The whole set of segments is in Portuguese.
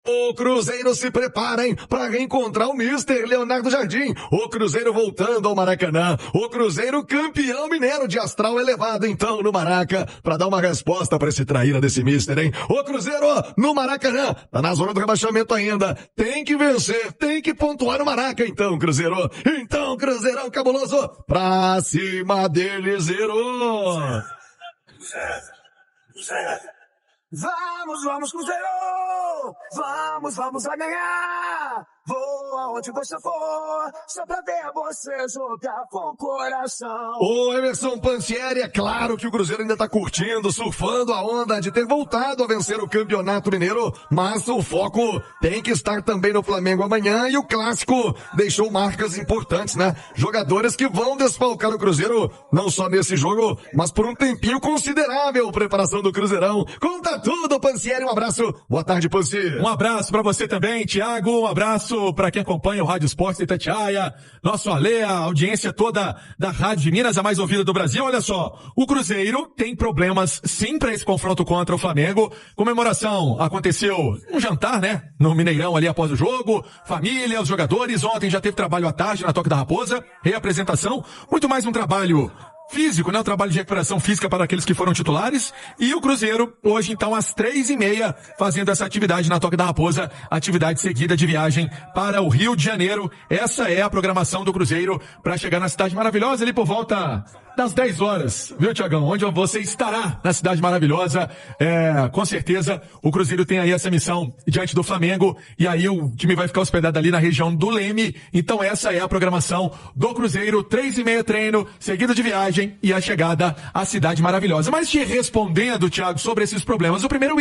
O Cruzeiro se prepara, hein, para reencontrar o Mister Leonardo Jardim. O Cruzeiro voltando ao Maracanã. O Cruzeiro campeão mineiro de astral elevado, então, no Maraca, para dar uma resposta para esse traíra desse Mister, hein. O Cruzeiro no Maracanã, tá na zona do rebaixamento ainda. Tem que vencer, tem que pontuar no Maraca, então, Cruzeiro. Então, Cruzeirão cabuloso, pra cima dele, zerou. Vamos, Cruzeiro! Vamos, vai ganhar! Vou aonde você for, só pra ver você jogar com o coração. Ô, Emerson Pansieri, é claro que o Cruzeiro ainda tá curtindo, surfando a onda de ter voltado a vencer o Campeonato Mineiro, mas o foco tem que estar também no Flamengo amanhã, e o Clássico deixou marcas importantes, né? Jogadores que vão desfalcar o Cruzeiro, não só nesse jogo, mas por um tempinho considerável. Preparação do Cruzeirão. Conta tudo, Pansieri, um abraço. Boa tarde, Pansieri. Um abraço pra você também, Thiago, um abraço para quem acompanha o Rádio Esporte de Itatiaia, nosso Alê, a audiência toda da Rádio de Minas, a mais ouvida do Brasil. Olha só, o Cruzeiro tem problemas sim para esse confronto contra o Flamengo. Comemoração aconteceu um jantar, né, no Mineirão ali após o jogo, família, os jogadores. Ontem já teve trabalho à tarde na Toca da Raposa, reapresentação, muito mais um trabalho físico, né? Um trabalho de recuperação física para aqueles que foram titulares. E o Cruzeiro, hoje, então, às 3h30, fazendo essa atividade na Toca da Raposa, atividade seguida de viagem para o Rio de Janeiro. Essa é a programação do Cruzeiro para chegar na cidade maravilhosa ali por volta das 10 horas, viu, Thiagão? Onde você estará na cidade maravilhosa. Com certeza, o Cruzeiro tem aí essa missão diante do Flamengo, e aí o time vai ficar hospedado ali na região do Leme. Então essa é a programação do Cruzeiro, 3h30 treino, seguido de viagem e a chegada à cidade maravilhosa. Mas te respondendo, Thiago, sobre esses problemas, o primeiro,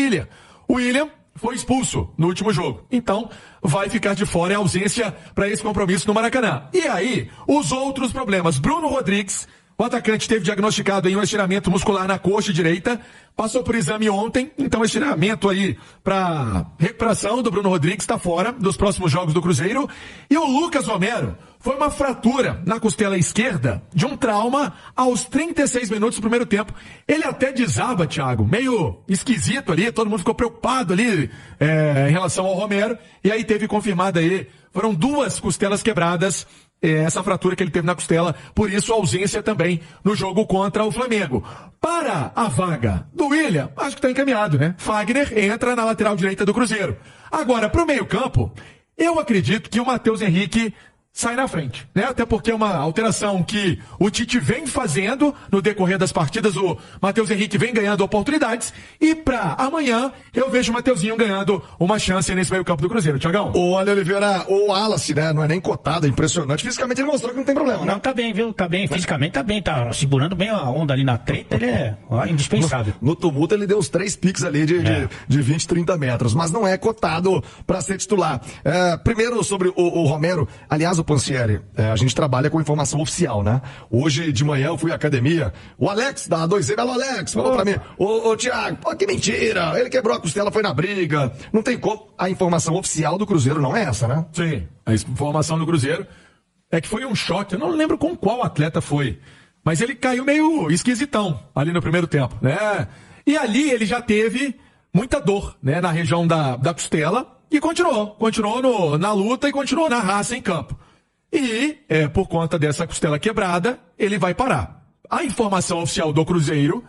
o William foi expulso no último jogo. Então, vai ficar de fora, é ausência para esse compromisso no Maracanã. E aí, os outros problemas. Bruno Rodrigues, o atacante, teve diagnosticado aí um estiramento muscular na coxa direita, passou por exame ontem, então estiramento aí para recuperação do Bruno Rodrigues, está fora dos próximos jogos do Cruzeiro. E o Lucas Romero foi uma fratura na costela esquerda de um trauma aos 36 minutos do primeiro tempo. Ele até desaba, Thiago, meio esquisito ali, todo mundo ficou preocupado ali em relação ao Romero, e aí teve confirmada aí, foram 2 costelas quebradas, essa fratura que ele teve na costela, por isso a ausência também no jogo contra o Flamengo. Para a vaga do William, acho que está encaminhado, né? Fagner entra na lateral direita do Cruzeiro. Agora, para o meio-campo, eu acredito que o Matheus Henrique sai na frente, né? Até porque é uma alteração que o Tite vem fazendo no decorrer das partidas. O Matheus Henrique vem ganhando oportunidades, e para amanhã eu vejo o Mateuzinho ganhando uma chance nesse meio campo do Cruzeiro, Thiagão. Olha, Oliveira, o Wallace, né, não é nem cotado, é impressionante. Fisicamente ele mostrou que não tem problema, né? Não, tá bem, viu? Tá bem, fisicamente tá bem, tá segurando bem a onda ali na treta, ele é indispensável. No tumulto ele deu uns 3 piques ali de 20, 30 metros, mas não é cotado para ser titular. Primeiro sobre o Romero, aliás, o Pansieri, a gente trabalha com informação oficial, né? Hoje de manhã eu fui à academia, o Alex da 2M, alô Alex, falou pra mim, ô Thiago, pô, que mentira, ele quebrou a costela, foi na briga, não tem como. A informação oficial do Cruzeiro não é essa, né? Sim, a informação do Cruzeiro é que foi um choque, eu não lembro com qual atleta foi, mas ele caiu meio esquisitão ali no primeiro tempo, né? E ali ele já teve muita dor, né, na região da costela, e continuou na luta e continuou na raça em campo. E, por conta dessa costela quebrada, ele vai parar. A informação oficial do Cruzeiro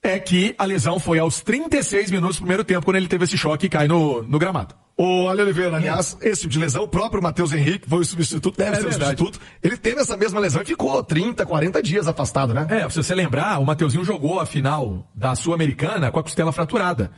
é que a lesão foi aos 36 minutos do primeiro tempo, quando ele teve esse choque e cai no gramado. Olha, Oliveira, aliás, esse tipo de lesão, o próprio Matheus Henrique foi o substituto, deve ser o substituto. Ele teve essa mesma lesão e ficou 30, 40 dias afastado, né? Se você lembrar, o Mateuzinho jogou a final da Sul-Americana com a costela fraturada.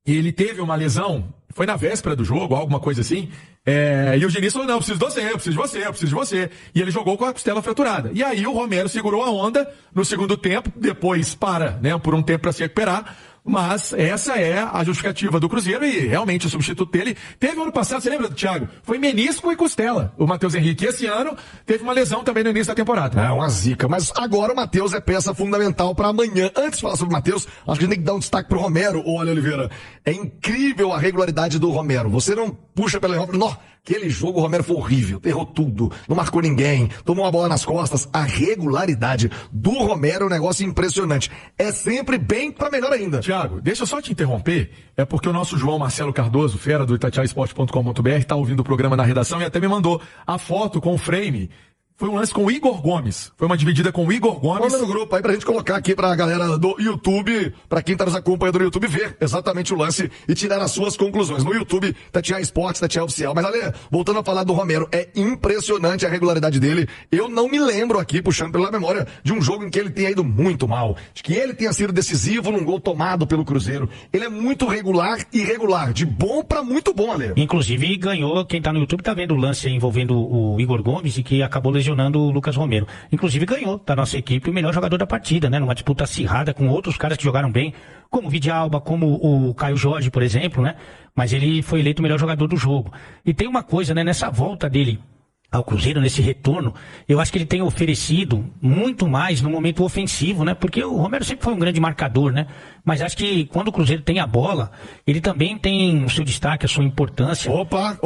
E ele teve uma lesão, foi na véspera do jogo, alguma coisa assim, e o Diniz falou, não, eu preciso de você. E ele jogou com a costela fraturada. E aí o Romero segurou a onda no segundo tempo, depois para, né, por um tempo para se recuperar. Mas essa é a justificativa do Cruzeiro, e realmente o substituto dele teve ano passado, você lembra, Thiago? Foi menisco e costela, o Matheus Henrique. Esse ano teve uma lesão também no início da temporada. É uma zica, mas agora o Matheus é peça fundamental para amanhã. Antes de falar sobre o Matheus, acho que a gente tem que dar um destaque pro Romero. Olha, Oliveira, é incrível a regularidade do Romero. Você não puxa pela Europa, não. Aquele jogo o Romero foi horrível, errou tudo, não marcou ninguém, tomou uma bola nas costas. A regularidade do Romero é um negócio impressionante. É sempre bem pra melhor ainda. Thiago, deixa eu só te interromper, é porque o nosso João Marcelo Cardoso, fera do itatiaesporte.com.br, está ouvindo o programa na redação e até me mandou a foto com o frame. Foi um lance com o Igor Gomes. Foi uma dividida com o Igor Gomes. Manda no grupo aí pra gente colocar aqui pra galera do YouTube, pra quem tá nos acompanhando no YouTube, ver exatamente o lance e tirar as suas conclusões. No YouTube, Tatiaia Esportes, Tatiaia Oficial. Mas, Ale, voltando a falar do Romero, é impressionante a regularidade dele. Eu não me lembro aqui, puxando pela memória, de um jogo em que ele tenha ido muito mal. De que ele tenha sido decisivo num gol tomado pelo Cruzeiro. Ele é muito regular e irregular. De bom pra muito bom, Ale. Inclusive, ganhou, quem tá no YouTube tá vendo o lance envolvendo o Igor Gomes e que acabou lesionando o Lucas Romero. Inclusive ganhou da nossa equipe o melhor jogador da partida, né? Numa disputa acirrada com outros caras que jogaram bem, como o Vidialba, como o Caio Jorge, por exemplo, né? Mas ele foi eleito o melhor jogador do jogo. E tem uma coisa, né? Nessa volta dele ao Cruzeiro, nesse retorno, eu acho que ele tem oferecido muito mais no momento ofensivo, né? Porque o Romero sempre foi um grande marcador, né? Mas acho que quando o Cruzeiro tem a bola, ele também tem o seu destaque, a sua importância. Opa,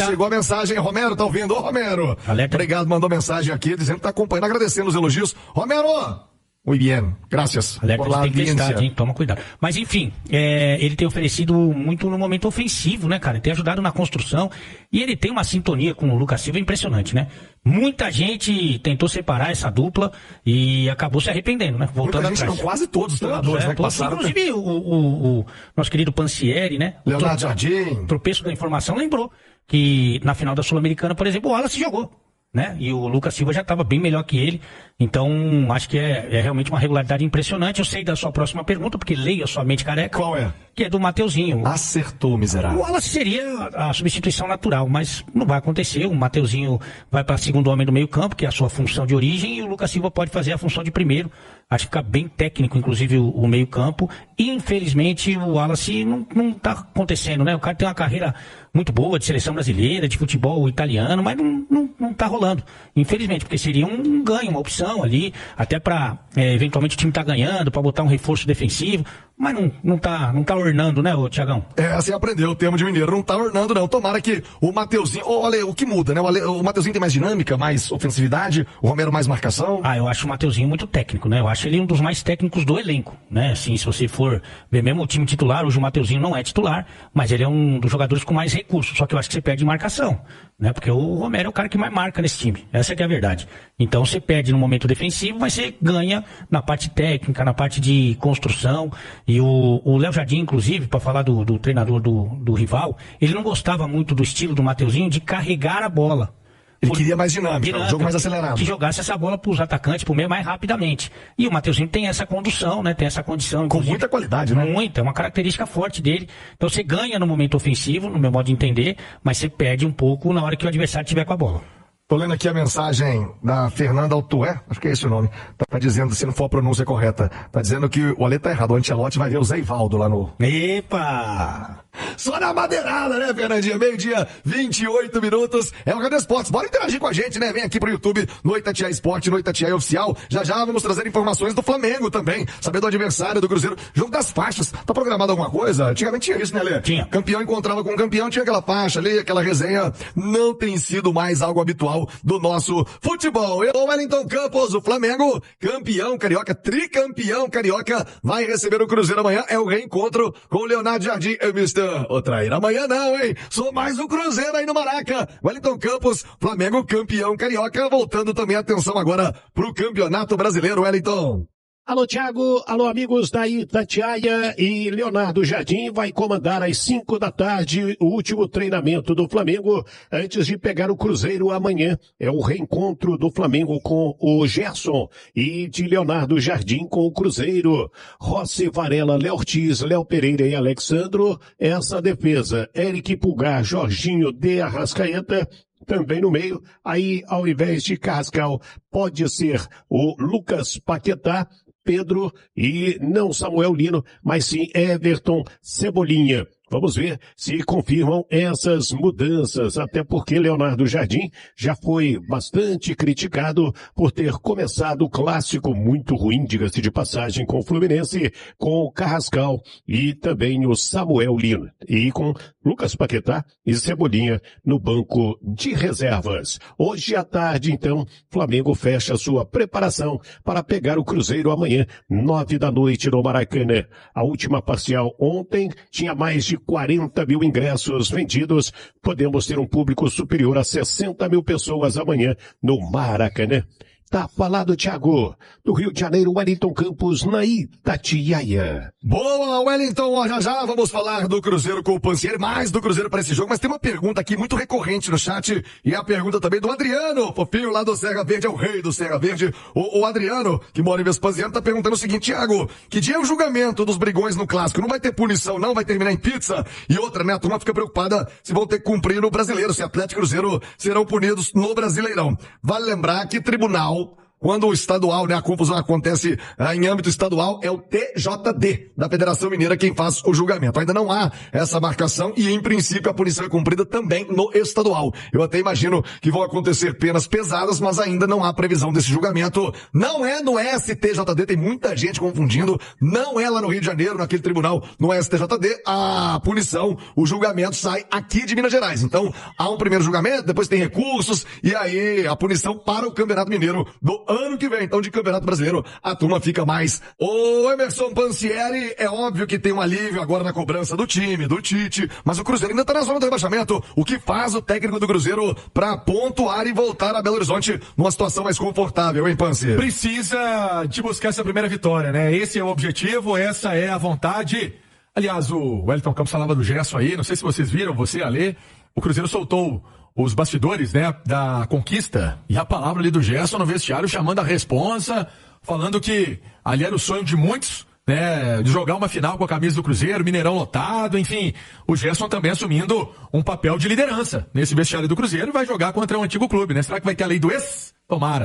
chegou a mensagem. Romero, tá ouvindo? Ô, Romero. Alerta. Obrigado, mandou mensagem aqui, dizendo que tá acompanhando, agradecendo os elogios. Romero! Muy bien, gracias. Alerta por la de tempestade, audiencia. hein? Toma cuidado. Mas enfim, ele tem oferecido muito no momento ofensivo, né, cara? Ele tem ajudado na construção e ele tem uma sintonia com o Lucas Silva impressionante, né? Muita gente tentou separar essa dupla e acabou se arrependendo, né? Voltando Muita gente, atrás. não, quase todos os treinadores, né, que Todos, passaram. inclusive o nosso querido Pansieri, né? Leonardo Jardim. Tropeço da informação lembrou que na final da Sul-Americana, por exemplo, o Wallace jogou, né? E o Lucas Silva já estava bem melhor que ele. Então, acho que é realmente uma regularidade impressionante. Eu sei da sua próxima pergunta, porque leio a sua mente careca. Qual é? Que é do Mateuzinho. Acertou, O miserável. Wallace seria a substituição natural, mas não vai acontecer. O Mateuzinho vai para segundo homem do meio campo, que é a sua função de origem, e o Lucas Silva pode fazer a função de primeiro. Acho que fica bem técnico, inclusive, o meio campo. Infelizmente, o Wallace não tá acontecendo, né? O cara tem uma carreira muito boa de seleção brasileira, de futebol italiano, mas não tá rolando. Infelizmente, porque seria um ganho, uma opção ali, até para eventualmente o time tá ganhando, para botar um reforço defensivo, mas não tá ornando, né, ô Thiagão? Assim aprendeu o termo de mineiro, não tá ornando não. Tomara que o Mateuzinho, olha, o que muda, né? O Mateuzinho tem mais dinâmica, mais ofensividade, o Romero mais marcação. Eu acho o Mateuzinho muito técnico, né? Eu acho ele um dos mais técnicos do elenco, né? Assim, se você for ver mesmo o time titular, hoje o Mateuzinho não é titular, mas ele é um dos jogadores com mais recursos, só que eu acho que você perde marcação, né? Porque o Romero é o cara que mais marca nesse time, essa que é a verdade. Então você perde no momento defensivo, mas você ganha na parte técnica, na parte de construção. E o Léo Jardim, inclusive, para falar do treinador do rival, ele não gostava muito do estilo do Mateuzinho de carregar a bola. Ele queria mais dinâmica, um jogo mais acelerado. Que jogasse essa bola para os atacantes, para o meio mais rapidamente. E o Mateuzinho tem essa condução, né? Tem essa condição. Com muita qualidade, né? Muita, é uma característica forte dele. Então você ganha no momento ofensivo, no meu modo de entender, mas você perde um pouco na hora que o adversário estiver com a bola. Tô lendo aqui a mensagem da Fernanda Altué, acho que é esse o nome. Tá dizendo, se não for a pronúncia correta, tá dizendo que o Ale tá errado. O Ancelotti vai ver o Zé Ivaldo lá no... Epa! Só na madeirada, né, Fernandinha? Meio-dia, 28 minutos. É o Radio Esportes. Bora interagir com a gente, né? Vem aqui pro YouTube, no Itatiaia Esporte, no Itatiaia Oficial. Já vamos trazer informações do Flamengo também. Saber do adversário do Cruzeiro. Jogo das faixas. Tá programado alguma coisa? Antigamente tinha isso, né, Lê? Tinha. Campeão encontrava com campeão, tinha aquela faixa ali, aquela resenha. Não tem sido mais algo habitual do nosso futebol. E o Wellington Campos, o Flamengo, campeão carioca, tricampeão carioca, vai receber o Cruzeiro amanhã. É o reencontro com o Leonardo Jardim. Mister, ô traíra, amanhã não, hein? Sou mais o Cruzeiro aí no Maraca. Wellington Campos, Flamengo, campeão carioca, voltando também a atenção agora pro Campeonato Brasileiro, Wellington. Alô, Thiago. Alô, amigos da Itatiaia. E Leonardo Jardim vai comandar às 5 da tarde o último treinamento do Flamengo antes de pegar o Cruzeiro amanhã. É o reencontro do Flamengo com o Gerson e de Leonardo Jardim com o Cruzeiro. Rossi, Varela, Léo Ortiz, Léo Pereira e Alexandro. Essa defesa. Eric Pulgar, Jorginho de Arrascaeta. Também no meio, aí ao invés de Carrascal, pode ser o Lucas Paquetá, Pedro e não Samuel Lino, mas sim Everton Cebolinha. Vamos ver se confirmam essas mudanças, até porque Leonardo Jardim já foi bastante criticado por ter começado o clássico muito ruim, diga-se de passagem, com o Fluminense, com o Carrascal e também o Samuel Lino. E com Lucas Paquetá e Cebolinha no banco de reservas. Hoje à tarde, então, Flamengo fecha sua preparação para pegar o Cruzeiro amanhã, 21h no Maracanã. A última parcial ontem tinha mais de 40 mil ingressos vendidos. Podemos ter um público superior a 60 mil pessoas amanhã no Maracanã. Tá falado, Thiago. Do Rio de Janeiro, Wellington Campos, na Itatiaia. Boa, Wellington. Já vamos falar do Cruzeiro com o Pansieri, mais do Cruzeiro para esse jogo, mas tem uma pergunta aqui muito recorrente no chat, e é a pergunta também do Adriano, fofinho lá do Serra Verde, é o rei do Serra Verde. O Adriano, que mora em Vespasiano, tá perguntando o seguinte: Thiago, que dia é o julgamento dos brigões no Clássico? Não vai ter punição, não? Vai terminar em pizza? E outra, né? A turma fica preocupada se vão ter que cumprir no Brasileiro, se Atlético e Cruzeiro serão punidos no Brasileirão. Vale lembrar que tribunal, quando o estadual, né, a confusão acontece em âmbito estadual, é o TJD da Federação Mineira quem faz o julgamento. Ainda não há essa marcação e, em princípio, a punição é cumprida também no estadual. Eu até imagino que vão acontecer penas pesadas, mas ainda não há previsão desse julgamento. Não é no STJD, tem muita gente confundindo. Não é lá no Rio de Janeiro, naquele tribunal, no STJD. A punição, o julgamento sai aqui de Minas Gerais. Então, há um primeiro julgamento, depois tem recursos, e aí a punição para o Campeonato Mineiro do ano que vem. Então, de Campeonato Brasileiro, a turma fica mais... O Emerson Pansieri, é óbvio que tem um alívio agora na cobrança do time, do Tite, mas o Cruzeiro ainda tá na zona do rebaixamento. O que faz o técnico do Cruzeiro para pontuar e voltar a Belo Horizonte numa situação mais confortável, hein, Pansieri? Precisa de buscar essa primeira vitória, né? Esse é o objetivo, essa é a vontade. Aliás, o Wellington Campos falava do Gerson aí, não sei se vocês viram, você, Alê, o Cruzeiro soltou os bastidores, né, da conquista, e a palavra ali do Gerson no vestiário chamando a responsa, falando que ali era o sonho de muitos, né, de jogar uma final com a camisa do Cruzeiro, Mineirão lotado, enfim, o Gerson também assumindo um papel de liderança nesse vestiário do Cruzeiro e vai jogar contra um antigo clube, né? Será que vai ter a lei do ex?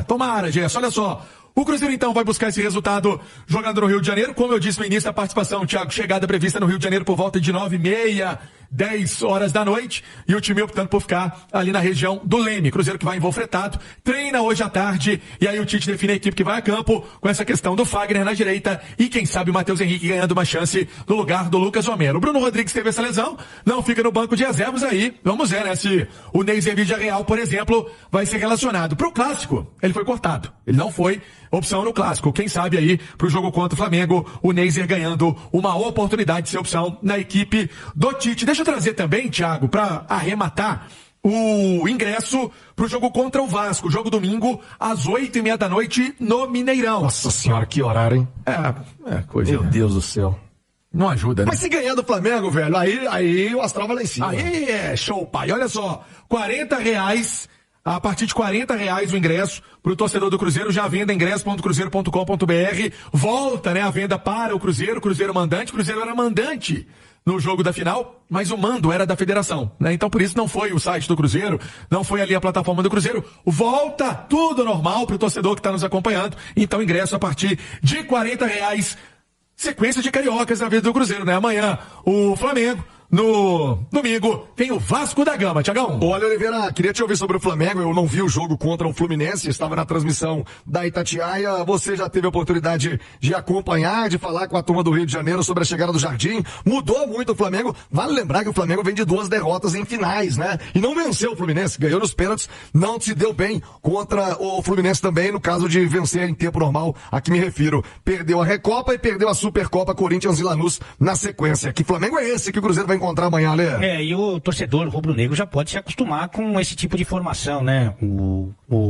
Tomara, Gerson, olha só. O Cruzeiro, então, vai buscar esse resultado jogando no Rio de Janeiro. Como eu disse no início da participação, Thiago, chegada prevista no Rio de Janeiro por volta de 9h30, 10 horas da noite. E o time optando por ficar ali na região do Leme. Cruzeiro que vai em voo fretado, treina hoje à tarde. E aí o Tite define a equipe que vai a campo com essa questão do Fagner na direita. E quem sabe o Matheus Henrique ganhando uma chance no lugar do Lucas Romero. O Bruno Rodrigues teve essa lesão, não fica no banco de reservas aí. Vamos ver, né, se o Neiser Villarreal, por exemplo, vai ser relacionado. Pro Clássico, ele foi cortado. Ele não foi opção no Clássico. Quem sabe aí, pro jogo contra o Flamengo, o Neiser ganhando uma oportunidade de ser opção na equipe do Tite. Deixa eu trazer também, Thiago, pra arrematar o ingresso pro jogo contra o Vasco. Jogo domingo, às 8h30 da noite, no Mineirão. Nossa senhora, que horário, hein? É coisa. Meu Deus do céu. Não ajuda, né? Mas se ganhar do Flamengo, velho, aí o astral vai lá em cima. Aí é show, pai. Olha só, R$40, a partir de R$40 o ingresso para o torcedor do Cruzeiro, já venda ingresso.cruzeiro.com.br. Volta, né, a venda para o Cruzeiro mandante. O Cruzeiro era mandante no jogo da final, mas o mando era da federação, né? Então por isso não foi o site do Cruzeiro, não foi ali a plataforma do Cruzeiro. Volta tudo normal para o torcedor que está nos acompanhando. Então ingresso a partir de R$40. Sequência de cariocas na vida do Cruzeiro, né? Amanhã o Flamengo. No domingo tem o Vasco da Gama, Thiagão. Olha, Oliveira, queria te ouvir sobre o Flamengo. Eu não vi o jogo contra o Fluminense, estava na transmissão da Itatiaia. Você já teve a oportunidade de acompanhar, de falar com a turma do Rio de Janeiro sobre a chegada do Jardim. Mudou muito o Flamengo. Vale lembrar que o Flamengo vem de 2 derrotas em finais, né? E não venceu o Fluminense, ganhou nos pênaltis, não se deu bem contra o Fluminense também, no caso de vencer em tempo normal, a que me refiro. Perdeu a Recopa e perdeu a Supercopa, Corinthians e Lanús na sequência. Que Flamengo é esse que o Cruzeiro vai encontrar amanhã, Lê? E o torcedor rubro-negro já pode se acostumar com esse tipo de formação, né?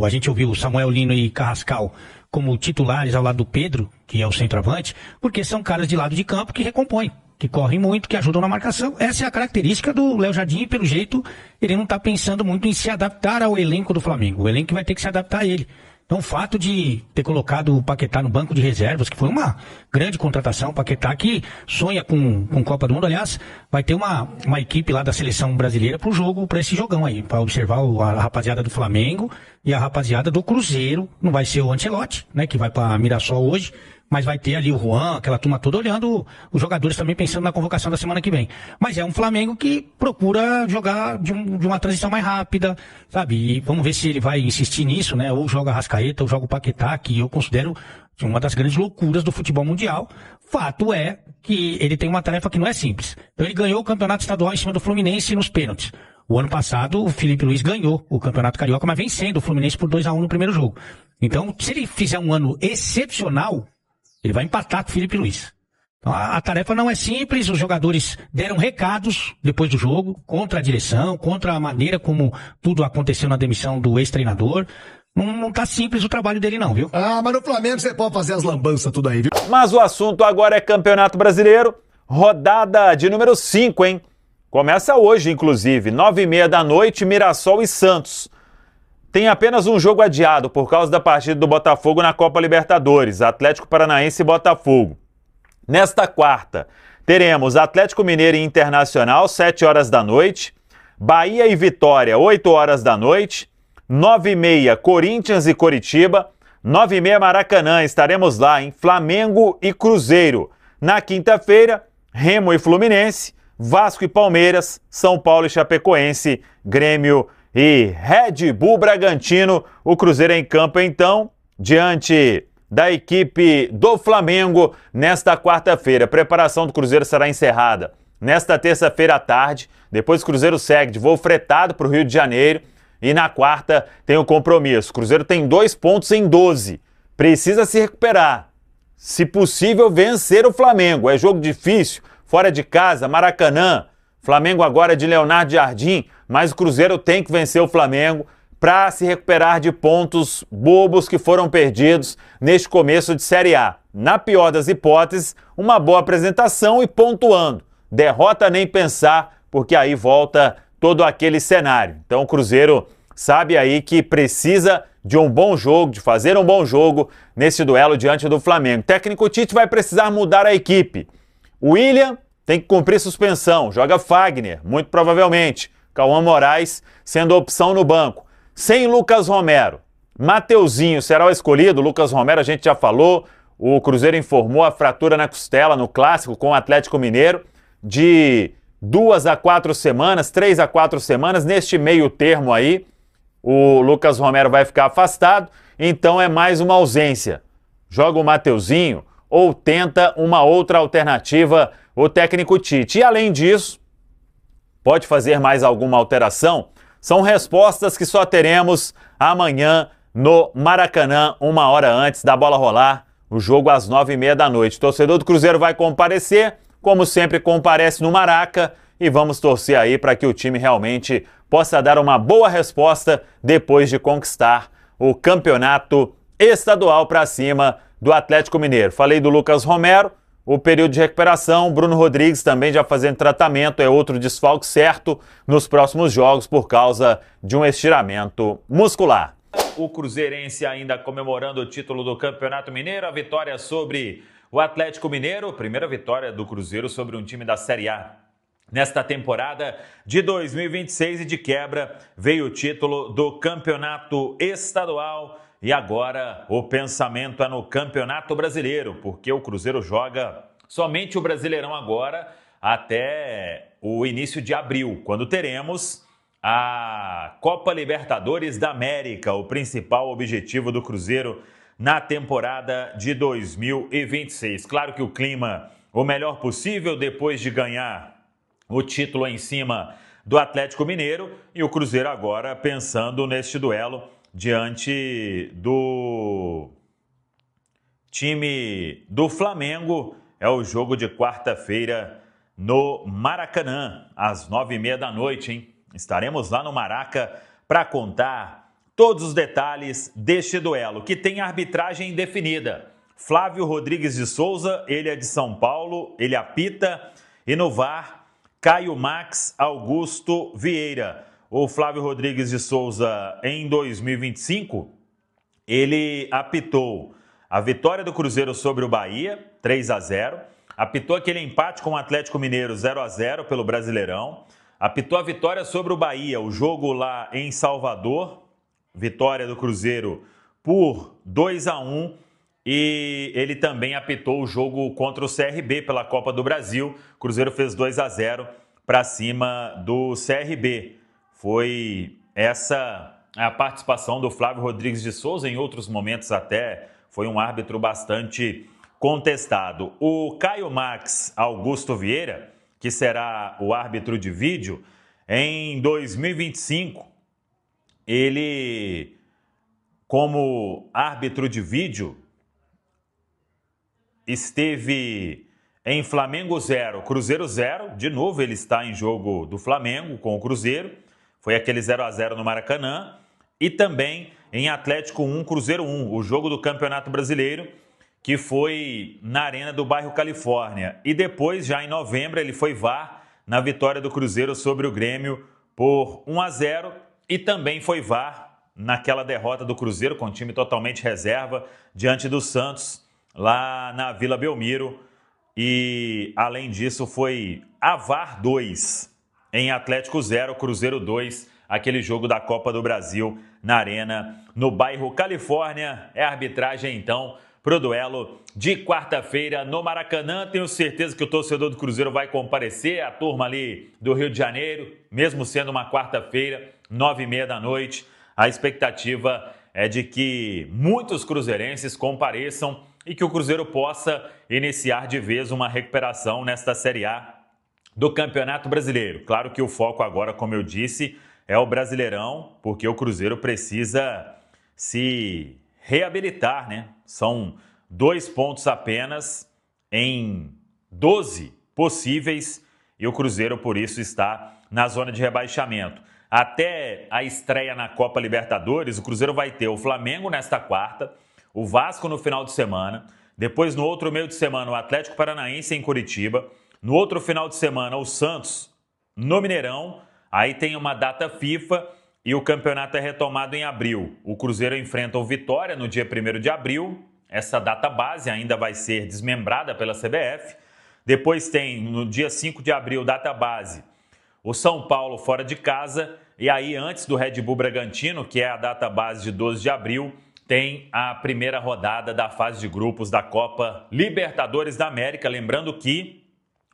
A gente ouviu o Samuel Lino e Carrascal como titulares ao lado do Pedro, que é o centroavante, porque são caras de lado de campo que recompõem, que correm muito, que ajudam na marcação. Essa é a característica do Léo Jardim e, pelo jeito, ele não está pensando muito em se adaptar ao elenco do Flamengo. O elenco vai ter que se adaptar a ele. Então, o fato de ter colocado o Paquetá no banco de reservas, que foi uma grande contratação, o Paquetá que sonha com Copa do Mundo, aliás, vai ter uma equipe lá da seleção brasileira pro jogo, para esse jogão aí, para observar a rapaziada do Flamengo e a rapaziada do Cruzeiro. Não vai ser o Ancelotti, né, que vai para Mirassol hoje, mas vai ter ali o Juan, aquela turma toda olhando, os jogadores também pensando na convocação da semana que vem. Mas é um Flamengo que procura jogar de uma transição mais rápida, sabe? E vamos ver se ele vai insistir nisso, né? Ou joga Arrascaeta, ou joga o Paquetá, que eu considero uma das grandes loucuras do futebol mundial. Fato é que ele tem uma tarefa que não é simples. Então ele ganhou o campeonato estadual em cima do Fluminense nos pênaltis. O ano passado, o Felipe Luiz ganhou o Campeonato Carioca, mas vencendo o Fluminense por 2-1 no primeiro jogo. Então, se ele fizer um ano excepcional, ele vai empatar com o Felipe Luiz. Então, a tarefa não é simples, os jogadores deram recados depois do jogo, contra a direção, contra a maneira como tudo aconteceu na demissão do ex-treinador. Não tá simples o trabalho dele não, viu? Ah, mas no Flamengo você pode fazer as lambanças tudo aí, viu? Mas o assunto agora é Campeonato Brasileiro, rodada de número 5, hein? Começa hoje, inclusive, 9h30 da noite, Mirassol e Santos. Tem apenas um jogo adiado por causa da partida do Botafogo na Copa Libertadores, Atlético Paranaense e Botafogo. Nesta quarta, teremos Atlético Mineiro e Internacional, 7 horas da noite, Bahia e Vitória, 8 horas da noite, 9h30, Corinthians e Coritiba, 9h30, Maracanã, estaremos lá, em Flamengo e Cruzeiro. Na quinta-feira, Remo e Fluminense, Vasco e Palmeiras, São Paulo e Chapecoense, Grêmio e Red Bull Bragantino. O Cruzeiro em campo, então, diante da equipe do Flamengo nesta quarta-feira. A preparação do Cruzeiro será encerrada nesta terça-feira à tarde. Depois o Cruzeiro segue de voo fretado para o Rio de Janeiro. E na quarta tem o compromisso. O Cruzeiro tem 2 pontos em 12. Precisa se recuperar. Se possível, vencer o Flamengo. É jogo difícil. Fora de casa, Maracanã, Flamengo agora de Leonardo Jardim, mas o Cruzeiro tem que vencer o Flamengo para se recuperar de pontos bobos que foram perdidos neste começo de Série A. Na pior das hipóteses, uma boa apresentação e pontuando. Derrota nem pensar, porque aí volta todo aquele cenário. Então o Cruzeiro sabe aí que precisa de um bom jogo, de fazer um bom jogo nesse duelo diante do Flamengo. O técnico Tite vai precisar mudar a equipe. O William tem que cumprir suspensão, joga Fagner, muito provavelmente. Cauã Moraes sendo opção no banco. Sem Lucas Romero, Mateuzinho será o escolhido. Lucas Romero a gente já falou, o Cruzeiro informou a fratura na costela no Clássico com o Atlético Mineiro de 2 a 4 semanas, 3 a 4 semanas. Neste meio termo aí, o Lucas Romero vai ficar afastado, então é mais uma ausência. Joga o Mateuzinho ou tenta uma outra alternativa o técnico Tite. E além disso, pode fazer mais alguma alteração? São respostas que só teremos amanhã no Maracanã, 1 hora antes da bola rolar, o jogo às 9h30 da noite. O torcedor do Cruzeiro vai comparecer, como sempre comparece no Maraca, e vamos torcer aí para que o time realmente possa dar uma boa resposta depois de conquistar o campeonato estadual para cima do Atlético Mineiro. Falei do Lucas Romero, o período de recuperação, Bruno Rodrigues também já fazendo tratamento, é outro desfalque certo nos próximos jogos por causa de um estiramento muscular. O cruzeirense ainda comemorando o título do Campeonato Mineiro, a vitória sobre o Atlético Mineiro, primeira vitória do Cruzeiro sobre um time da Série A. Nesta temporada de 2026 e de quebra veio o título do Campeonato Estadual. E agora o pensamento é no Campeonato Brasileiro, porque o Cruzeiro joga somente o Brasileirão agora até o início de abril, quando teremos a Copa Libertadores da América, o principal objetivo do Cruzeiro na temporada de 2026. Claro que o clima, o melhor possível depois de ganhar o título em cima do Atlético Mineiro, e o Cruzeiro agora pensando neste duelo diante do time do Flamengo. É o jogo de quarta-feira no Maracanã, às 9h30 da noite, hein? Estaremos lá no Maraca para contar todos os detalhes deste duelo, que tem arbitragem definida. Flávio Rodrigues de Souza, ele é de São Paulo, ele apita, e no VAR, Caio Max Augusto Vieira. O Flávio Rodrigues de Souza, em 2025, ele apitou a vitória do Cruzeiro sobre o Bahia, 3-0, apitou aquele empate com o Atlético Mineiro, 0-0 pelo Brasileirão, apitou a vitória sobre o Bahia, o jogo lá em Salvador, vitória do Cruzeiro por 2-1, e ele também apitou o jogo contra o CRB pela Copa do Brasil. O Cruzeiro fez 2-0 para cima do CRB. Foi essa a participação do Flávio Rodrigues de Souza. Em outros momentos até foi um árbitro bastante contestado. O Caio Max Augusto Vieira, que será o árbitro de vídeo, em 2025, ele, como árbitro de vídeo, esteve em Flamengo 0, Cruzeiro 0. De novo ele está em jogo do Flamengo com o Cruzeiro. Foi aquele 0-0 no Maracanã. E também em Atlético 1, Cruzeiro 1, o jogo do Campeonato Brasileiro, que foi na Arena do bairro Califórnia. E depois, já em novembro, ele foi VAR na vitória do Cruzeiro sobre o Grêmio por 1-0. E também foi VAR naquela derrota do Cruzeiro com o time totalmente reserva diante do Santos, lá na Vila Belmiro. E, além disso, foi a VAR 2 em Atlético 0, Cruzeiro 2, aquele jogo da Copa do Brasil na Arena, no bairro Califórnia. É a arbitragem, então, para o duelo de quarta-feira no Maracanã. Tenho certeza que o torcedor do Cruzeiro vai comparecer, a turma ali do Rio de Janeiro, mesmo sendo uma quarta-feira, 9h30 da noite. A expectativa é de que muitos cruzeirenses compareçam e que o Cruzeiro possa iniciar de vez uma recuperação nesta Série A do Campeonato Brasileiro. Claro que o foco agora, como eu disse, é o Brasileirão, porque o Cruzeiro precisa se reabilitar, né? São 2 pontos apenas em 12 possíveis e o Cruzeiro, por isso, está na zona de rebaixamento. Até a estreia na Copa Libertadores, o Cruzeiro vai ter o Flamengo nesta quarta, o Vasco no final de semana, depois no outro meio de semana o Atlético Paranaense em Curitiba, no outro final de semana o Santos no Mineirão, aí tem uma data FIFA e o campeonato é retomado em abril. O Cruzeiro enfrenta o Vitória no dia 1º de abril, essa data base ainda vai ser desmembrada pela CBF. Depois tem no dia 5 de abril, data base, o São Paulo fora de casa, e aí antes do Red Bull Bragantino, que é a data base de 12 de abril, tem a primeira rodada da fase de grupos da Copa Libertadores da América. Lembrando que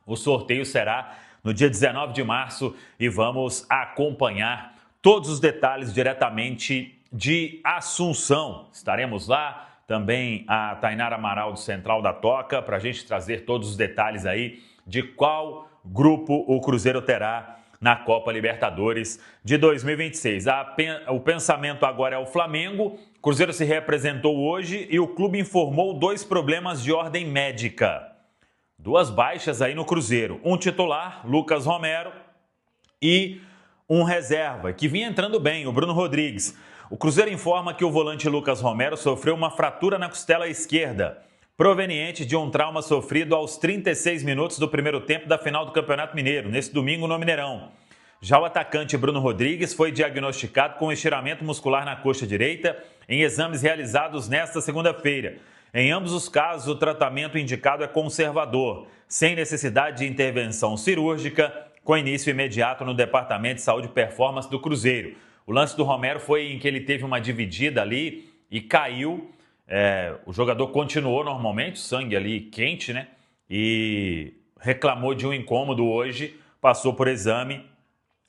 o sorteio será no dia 19 de março e vamos acompanhar todos os detalhes diretamente de Assunção. Estaremos lá, também a Tainara Amaral do Central da Toca, para a gente trazer todos os detalhes aí de qual grupo o Cruzeiro terá na Copa Libertadores de 2026. O pensamento agora é o Flamengo. O Cruzeiro se representou hoje e o clube informou 2 problemas de ordem médica. 2 baixas aí no Cruzeiro. Um titular, Lucas Romero, e um reserva, que vinha entrando bem, o Bruno Rodrigues. O Cruzeiro informa que o volante Lucas Romero sofreu uma fratura na costela esquerda, proveniente de um trauma sofrido aos 36 minutos do primeiro tempo da final do Campeonato Mineiro, nesse domingo no Mineirão. Já o atacante Bruno Rodrigues foi diagnosticado com estiramento muscular na coxa direita em exames realizados nesta segunda-feira. Em ambos os casos, o tratamento indicado é conservador, sem necessidade de intervenção cirúrgica, com início imediato no Departamento de Saúde e Performance do Cruzeiro. O lance do Romero foi em que ele teve uma dividida ali e caiu. O jogador continuou normalmente, sangue ali quente, né? E reclamou de um incômodo hoje, passou por exame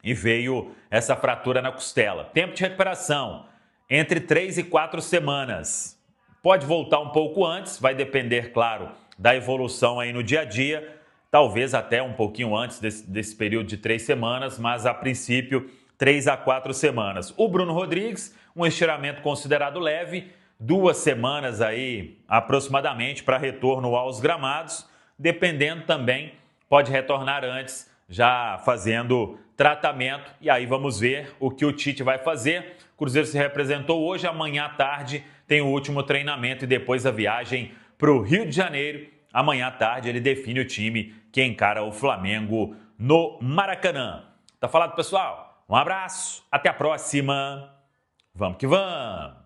e veio essa fratura na costela. Tempo de recuperação, entre 3 e 4 semanas. Pode voltar um pouco antes, vai depender, claro, da evolução aí no dia a dia, talvez até um pouquinho antes desse período de 3 semanas, mas a princípio 3 a 4 semanas. O Bruno Rodrigues, um estiramento considerado leve, 2 semanas aí aproximadamente para retorno aos gramados, dependendo também, pode retornar antes, já fazendo tratamento, e aí vamos ver o que o Tite vai fazer. O Cruzeiro se representou hoje, amanhã à tarde tem o último treinamento e depois a viagem para o Rio de Janeiro. Amanhã à tarde ele define o time que encara o Flamengo no Maracanã. Tá falado, pessoal? Um abraço, até a próxima. Vamos que vamos!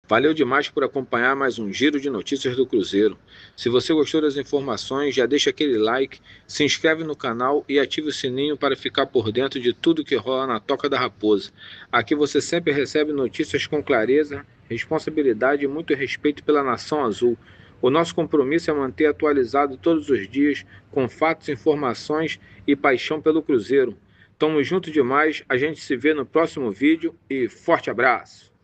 Valeu demais por acompanhar mais um Giro de Notícias do Cruzeiro. Se você gostou das informações, já deixa aquele like, se inscreve no canal e ative o sininho para ficar por dentro de tudo que rola na Toca da Raposa. Aqui você sempre recebe notícias com clareza responsabilidade e muito respeito pela nação azul. O nosso compromisso é manter atualizado todos os dias, com fatos, informações e paixão pelo Cruzeiro. Tamo junto demais, a gente se vê no próximo vídeo e forte abraço!